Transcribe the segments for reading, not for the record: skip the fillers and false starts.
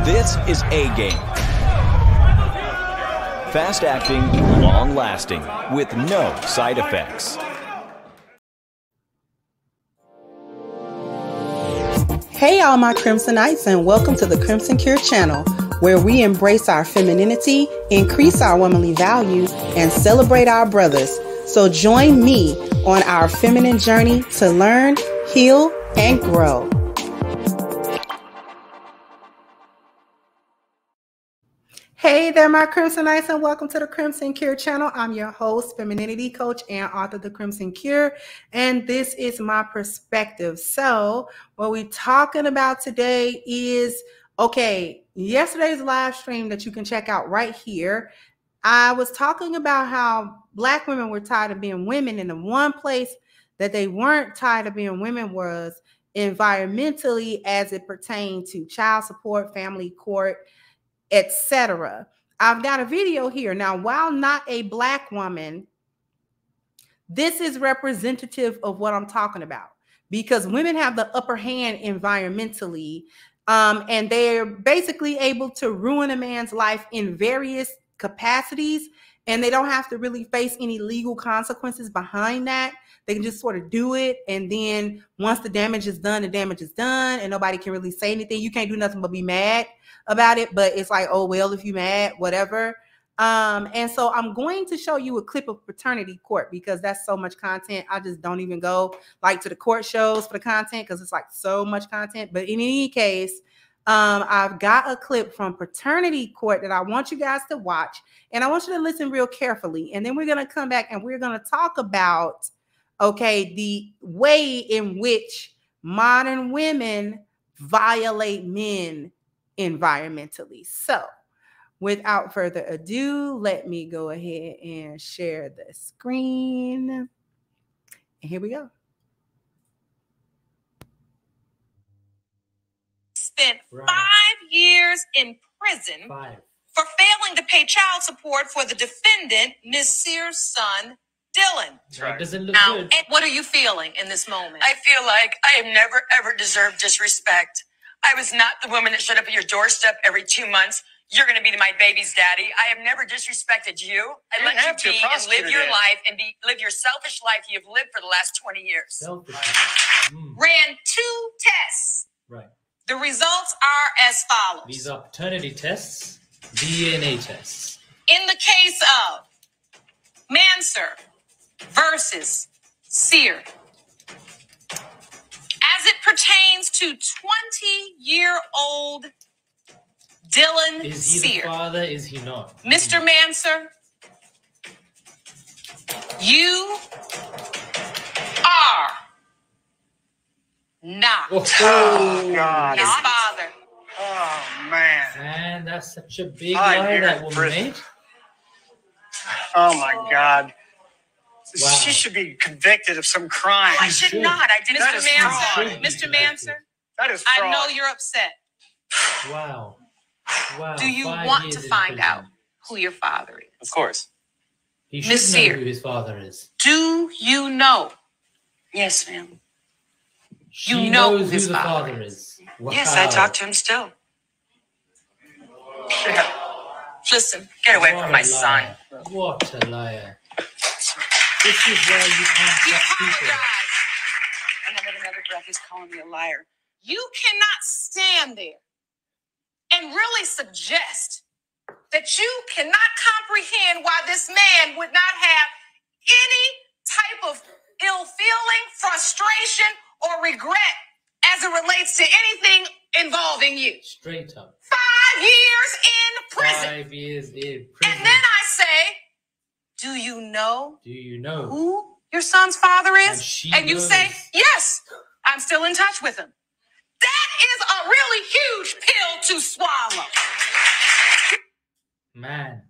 This is A-Game. Fast acting, long lasting, with no side effects. Hey all my Crimsonites, and welcome to the Crimson Cure channel, where we embrace our femininity, increase our womanly values, and celebrate our brothers. So join me on our feminine journey to learn, heal, and grow. Hey there, my Crimsonites, and welcome to the Crimson Cure channel. I'm your host, femininity coach, and author of The Crimson Cure, and this is my perspective. So what we're talking about today is, yesterday's live stream that you can check out right here. I was talking about how Black women were tired of being women, and the one place that they weren't tired of being women was environmentally, as it pertained to child support, family court, etc. I've got a video here. Now, while not a Black woman, this is representative of what I'm talking about, because women have the upper hand environmentally, and they're basically able to ruin a man's life in various capacities, and they don't have to really face any legal consequences behind that. They can just sort of do it, and then once the damage is done, the damage is done, and nobody can really say anything. You can't do nothing but be mad about it, but it's like, oh well, if you mad, whatever. And so I'm going to show you a clip of paternity court, because that's so much content. I just don't even go like to the court shows for the content, because it's like so much content. But in any case, I've got a clip from paternity court that I want you guys to watch, and I want you to listen real carefully, and then we're going to come back and we're going to talk about the way in which modern women violate men environmentally. So without further ado, let me go ahead and share the screen. And here we go. Spent 5 years in prison for failing to pay child support for the defendant, Ms. Sears' son, Dylan. Right. Doesn't look Now, good. what are you feeling in this moment? I feel like I have never, ever deserved disrespect. I was not the woman that showed up at your doorstep every 2 months. You're going to be my baby's daddy. I have never disrespected you. I let you be and live your life and live your selfish life you've lived for the last 20 years. Ran 2 tests. Right. The results are as follows. These are paternity tests, DNA tests. In the case of Manser versus Sear, as it pertains to 20-year-old Dylan Is he Sear. the father? Is he not? Mr. Manser, you are not God. his father. Oh, man. Man, that's such a big lie that woman made. Oh, my God. Wow. She should be convicted of some crime. I should not. I did That Mr. is Manser. fraud. Mr. Manser, That is I fraud. know you're upset. Wow. Wow. Do you 5 want years to in find prison. out who your father is? Of course. He should Miss know Sear. who his father is. Do you know? Yes, ma'am. She You know knows who his who the father father is. Wow. Yes, I talk to him still. Listen, get away What from a my son. liar. What a liar. This is why you can't He trust people. apologized. And then with another breath, he's calling me a liar. You cannot stand there and really suggest that you cannot comprehend why this man would not have any type of ill feeling, frustration, or regret as it relates to anything involving you. Straight up. 5 years in prison. 5 years in prison. And then I say, do you know Do you know? who your son's father And is? she And you knows. say, yes, I'm still in touch with him. That is a really huge pill to swallow. Man.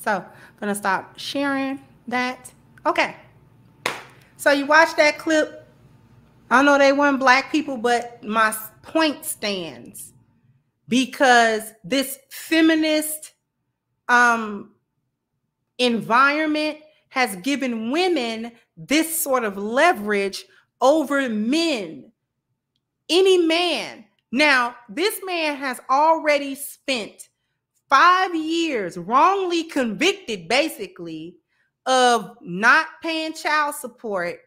So I'm gonna stop sharing that. Okay. So you watch that clip. I know they weren't Black people, but my point stands, because this feminist environment has given women this sort of leverage over men. any man. Now, this man has already spent 5 years wrongly convicted, basically, of not paying child support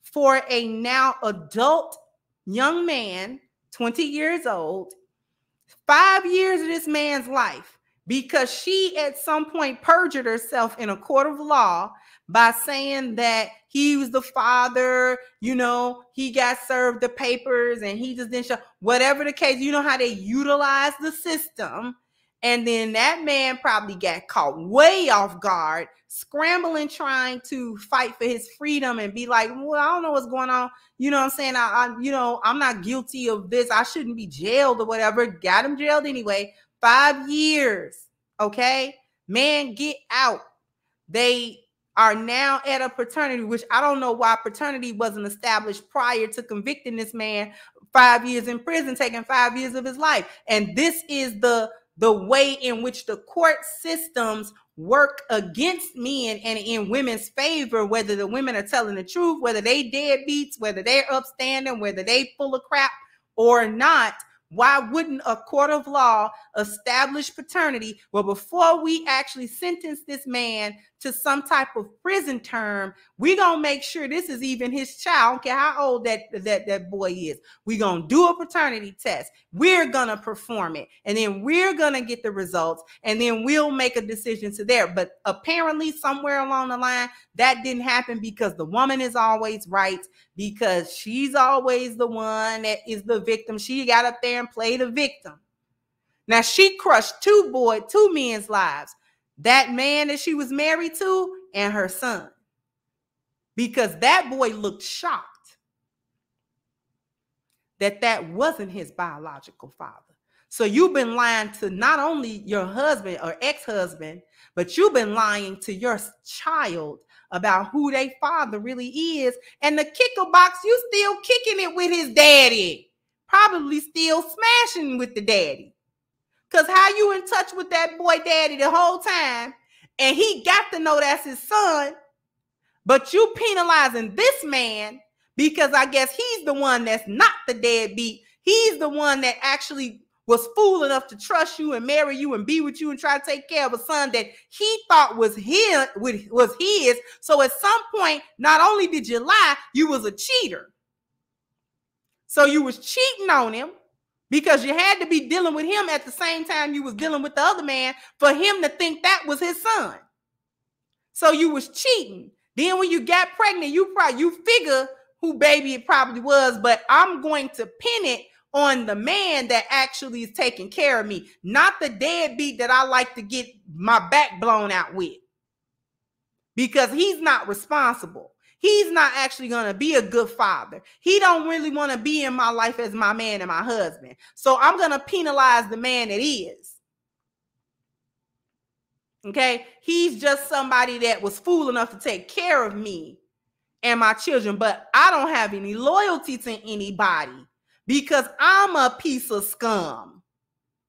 for a now adult young man, 20 years old. 5 years of this man's life because she at some point perjured herself in a court of law by saying that he was the father, you know, he got served the papers and he just didn't show, whatever the case, you know how they utilize the system. And then that man probably got caught way off guard, scrambling, trying to fight for his freedom and be like, well, I don't know what's going on. You know what I'm saying? I'm not guilty of this. I shouldn't be jailed or whatever. Got him jailed anyway. 5 years. Okay. Man, get out. They are now at a paternity, which I don't know why paternity wasn't established prior to convicting this man 5 years in prison, taking 5 years of his life. And this is the way in which the court systems work against men and in women's favor, whether the women are telling the truth, whether they deadbeats, whether they're upstanding, whether they full of crap or not. Why wouldn't a court of law establish paternity? Well, before we actually sentence this man to some type of prison term, we're going to make sure this is even his child. I don't care how old that boy is. We're going to do a paternity test. We're going to perform it. And then we're going to get the results. And then we'll make a decision to there. But apparently somewhere along the line, that didn't happen because the woman is always right, because she's always the one that is the victim. She got up there and played a victim. Now, she crushed two men's lives. That man that she was married to and her son. Because that boy looked shocked that wasn't his biological father. So you've been lying to not only your husband or ex-husband, but you've been lying to your child about who their father really is. And the kicker box, you still kicking it with his daddy. Probably still smashing with the daddy. Because how you in touch with that boy daddy the whole time, and he got to know that's his son, but you penalizing this man because I guess he's the one that's not the deadbeat. He's the one that actually was fool enough to trust you and marry you and be with you and try to take care of a son that he thought was his. So at some point, not only did you lie, you was a cheater. So you was cheating on him because you had to be dealing with him at the same time you was dealing with the other man for him to think that was his son. So you was cheating. Then when you got pregnant, you figure who baby it probably was, but I'm going to pin it on the man that actually is taking care of me, not the deadbeat that I like to get my back blown out with, because he's not responsible. He's not actually going to be a good father. He don't really want to be in my life as my man and my husband. So I'm going to penalize the man that is. Okay? He's just somebody that was fool enough to take care of me and my children, but I don't have any loyalty to anybody because I'm a piece of scum.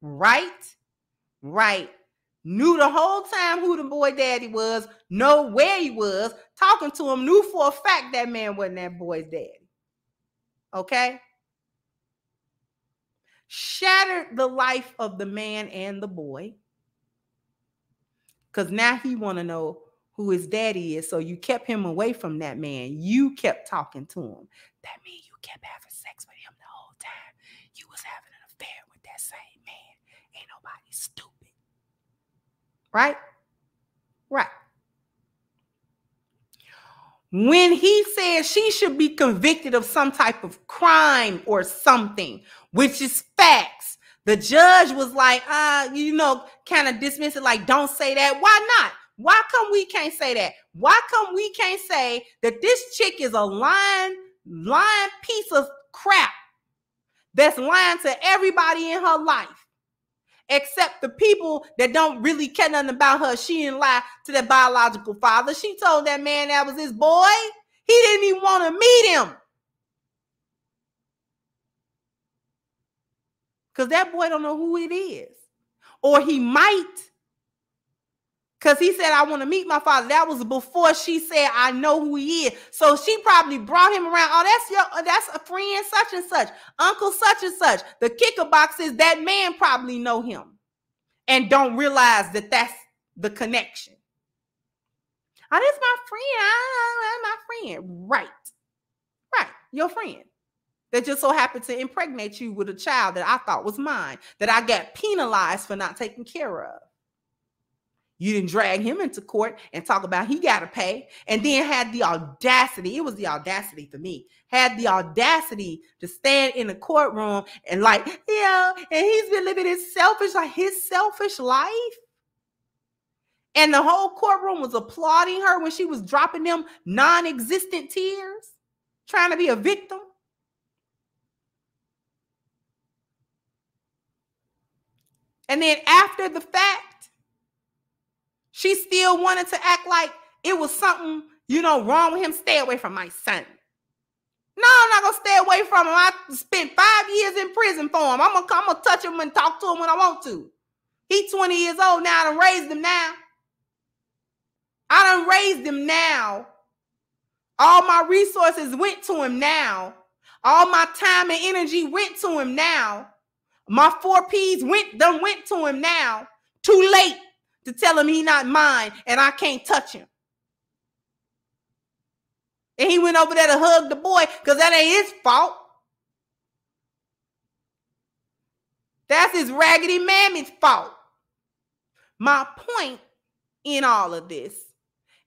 Right? Right. Knew the whole time who the boy daddy was, know where he was, talking to him, knew for a fact that man wasn't that boy's daddy. Okay? Shattered the life of the man and the boy. Because now he want to know who his daddy is. So you kept him away from that man. You kept talking to him. That means you kept having sex with him the whole time. You was having an affair with that same man. Ain't nobody stupid. Right? Right. When he said she should be convicted of some type of crime or something, which is facts, the judge was like, kind of dismiss it, like, don't say that. Why not? Why come we can't say that? Why come we can't say that this chick is a lying piece of crap that's lying to everybody in her life? Except the people that don't really care nothing about her. She didn't lie to their biological father. She told that man that was his boy. He didn't even want to meet him. Because that boy don't know who it is. Or he might. Because he said, I want to meet my father. That was before she said, I know who he is. So she probably brought him around. Oh, that's a friend such and such, uncle such and such. The kicker box is that man probably know him and don't realize that that's the connection. Oh, that's my friend. My friend. Right. Your friend. That just so happened to impregnate you with a child that I thought was mine, that I got penalized for not taking care of. You didn't drag him into court and talk about he got to pay, and then had the audacity, it was the audacity for me, had the audacity to stand in the courtroom and like, and he's been living his selfish life. And the whole courtroom was applauding her when she was dropping them non-existent tears, trying to be a victim. And then after the fact, she still wanted to act like it was something, wrong with him. Stay away from my son. No, I'm not going to stay away from him. I spent 5 years in prison for him. I'm going to touch him and talk to him when I want to. He's 20 years old now. I done raised him now. All my resources went to him now. All my time and energy went to him now. My 4 P's went to him now. Too late to tell him he not mine and I can't touch him. And he went over there to hug the boy because that ain't his fault. That's his raggedy mammy's fault. My point in all of this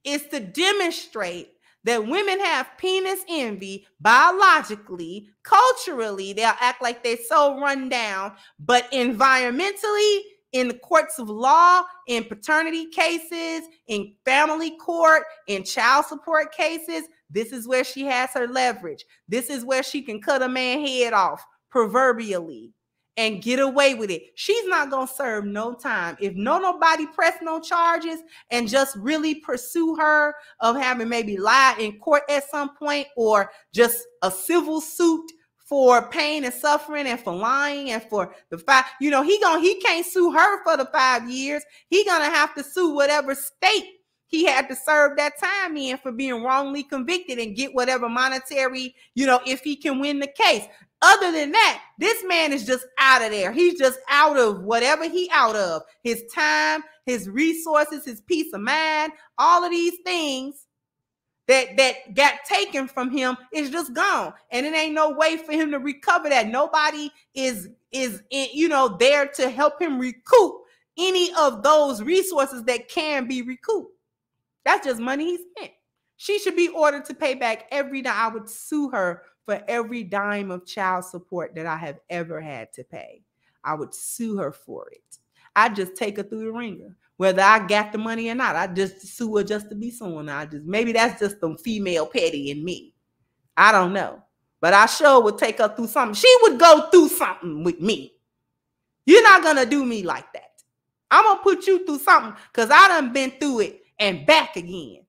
is to demonstrate that women have penis envy biologically, culturally. They'll act like they're so run down, but environmentally, in the courts of law, in paternity cases, in family court, in child support cases, this is where she has her leverage. This is where she can cut a man's head off, proverbially, and get away with it. She's not going to serve no time. If nobody press no charges and just really pursue her of having maybe lied in court at some point, or just a civil suit for pain and suffering and for lying and for the 5, he can't sue her for the 5 years. He gonna have to sue whatever state he had to serve that time in for being wrongly convicted and get whatever monetary, if he can win the case. Other than that, this man is just out of there. He's just out of whatever he out of. His time, his resources, his peace of mind, all of these things that got taken from him is just gone. And it ain't no way for him to recover that. Nobody is there to help him recoup any of those resources that can be recouped. That's just money he spent. She should be ordered to pay back every dime. I would sue her for every dime of child support that I have ever had to pay. I would sue her for it. I'd just take her through the ringer. Whether I got the money or not, I just sue her just to be suing. Maybe that's just the female petty in me. I don't know. But I sure would take her through something. She would go through something with me. You're not going to do me like that. I'm going to put you through something because I done been through it and back again.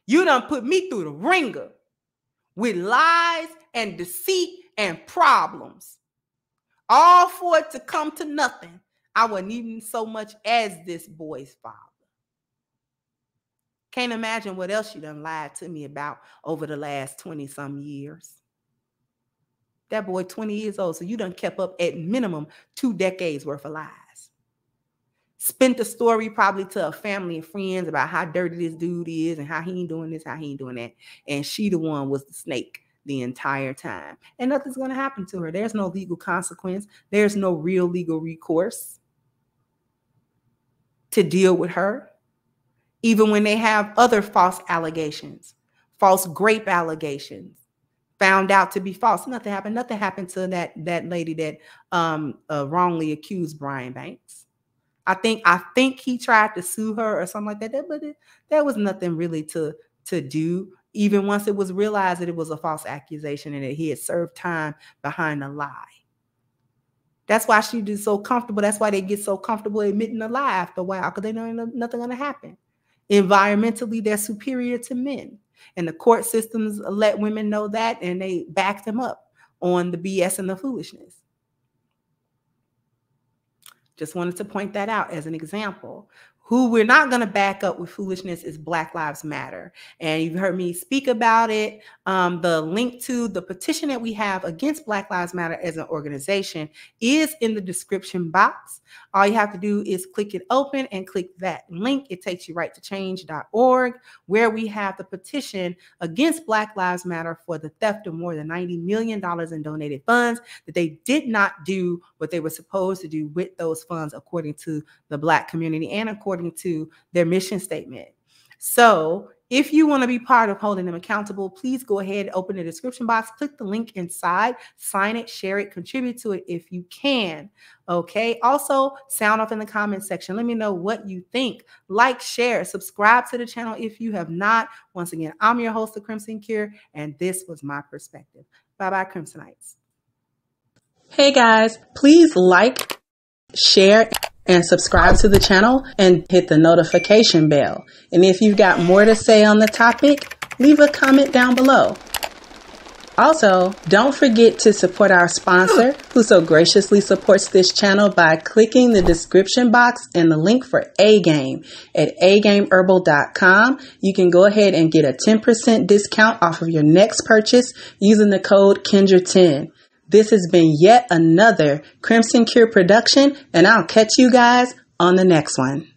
You done put me through the ringer with lies and deceit and problems. All for it to come to nothing. I wasn't even so much as this boy's father. Can't imagine what else you done lied to me about over the last 20-some years. That boy 20 years old, so you done kept up at minimum 2 decades worth of lies. Spent the story probably to a family and friends about how dirty this dude is and how he ain't doing this, how he ain't doing that. And she the one was the snake the entire time. And nothing's going to happen to her. There's no legal consequence. There's no real legal recourse to deal with her. Even when they have other false allegations, false grape allegations, found out to be false. Nothing happened. Nothing happened to that lady that wrongly accused Brian Banks. I think he tried to sue her or something like that, but there was nothing really to do. Even once it was realized that it was a false accusation and that he had served time behind a lie. That's why she is so comfortable. That's why they get so comfortable admitting a lie after a while, because they know nothing going to happen. Environmentally, they're superior to men. And the court systems let women know that, and they back them up on the BS and the foolishness. Just wanted to point that out as an example. Who we're not going to back up with foolishness is Black Lives Matter. And you've heard me speak about it. The link to the petition that we have against Black Lives Matter as an organization is in the description box. All you have to do is click it open and click that link. It takes you right to change.org, where we have the petition against Black Lives Matter for the theft of more than $90 million in donated funds, that they did not do what they were supposed to do with those funds according to the Black community and according to their mission statement. So if you want to be part of holding them accountable, please go ahead, open the description box, click the link inside, sign it, share it, contribute to it if you can. Okay. Also, sound off in the comment section. Let me know what you think. Like, share, subscribe to the channel if you have not. Once again, I'm your host, The Crimson Cure, and this was my perspective. Bye-bye, Crimsonites. Hey guys, please like, share, and subscribe to the channel and hit the notification bell. And if you've got more to say on the topic, leave a comment down below. Also, don't forget to support our sponsor, who so graciously supports this channel by clicking the description box and the link for A-Game at agameherbal.com. You can go ahead and get a 10% discount off of your next purchase using the code Kendra10. This has been yet another Crimson Cure production, and I'll catch you guys on the next one.